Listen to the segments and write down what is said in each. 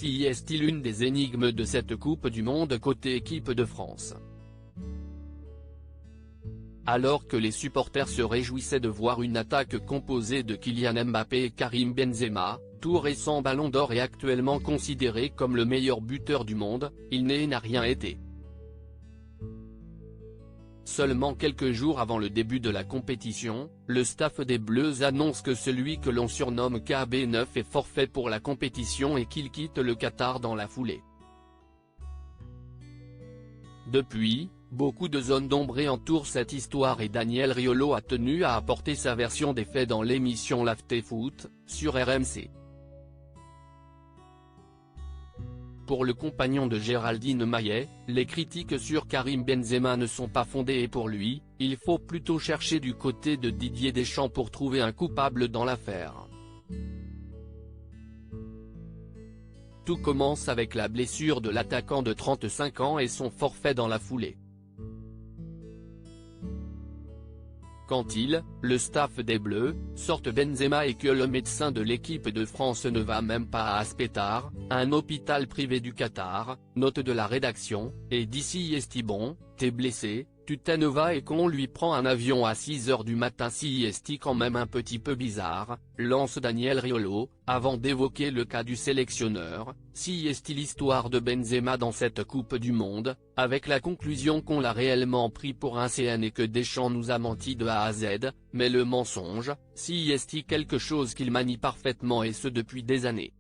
Si est-il l'une des énigmes de cette Coupe du Monde côté équipe de France. Alors que les supporters se réjouissaient de voir une attaque composée de Kylian Mbappé et Karim Benzema, tout récent Ballon d'Or et actuellement considéré comme le meilleur buteur du monde, il n'a rien été. Seulement quelques jours avant le début de la compétition, le staff des Bleus annonce que celui que l'on surnomme KB9 est forfait pour la compétition et qu'il quitte le Qatar dans la foulée. Depuis, beaucoup de zones d'ombre entourent cette histoire et Daniel Riolo a tenu à apporter sa version des faits dans l'émission l'After-Foot, sur RMC. Pour le compagnon de Géraldine Maillet, les critiques sur Karim Benzema ne sont pas fondées et pour lui, il faut plutôt chercher du côté de Didier Deschamps pour trouver un coupable dans l'affaire. Tout commence avec la blessure de l'attaquant de 35 ans et son forfait dans la foulée. Quand le staff des Bleus, sortent Benzema et que le médecin de l'équipe de France ne va même pas à Aspetar, un hôpital privé du Qatar, note de la rédaction, et d'ici est bon, t'es blessé, tu t'en vas et qu'on lui prend un avion à 6 h du matin si est quand même un petit peu bizarre, lance Daniel Riolo, avant d'évoquer le cas du sélectionneur, si est l'histoire de Benzema dans cette Coupe du Monde, avec la conclusion qu'on l'a réellement pris pour un CN et que Deschamps nous a menti de A à Z, mais le mensonge, si est quelque chose qu'il manie parfaitement et ce depuis des années.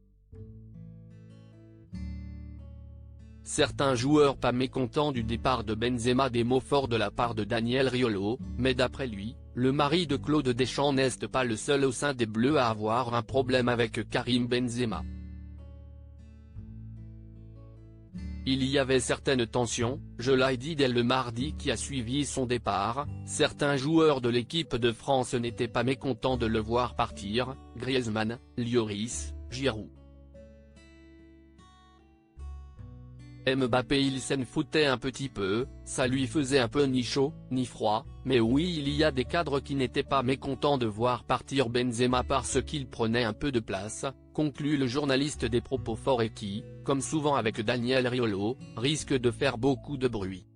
Certains joueurs pas mécontents du départ de Benzema, des mots forts de la part de Daniel Riolo, mais d'après lui, le mari de Claude Deschamps n'est pas le seul au sein des Bleus à avoir un problème avec Karim Benzema. Il y avait certaines tensions, je l'ai dit dès le mardi qui a suivi son départ, certains joueurs de l'équipe de France n'étaient pas mécontents de le voir partir, Griezmann, Lloris, Giroud. Mbappé il s'en foutait un petit peu, ça lui faisait un peu ni chaud, ni froid, mais oui il y a des cadres qui n'étaient pas mécontents de voir partir Benzema parce qu'il prenait un peu de place, conclut le journaliste des propos forts et qui, comme souvent avec Daniel Riolo, risque de faire beaucoup de bruit.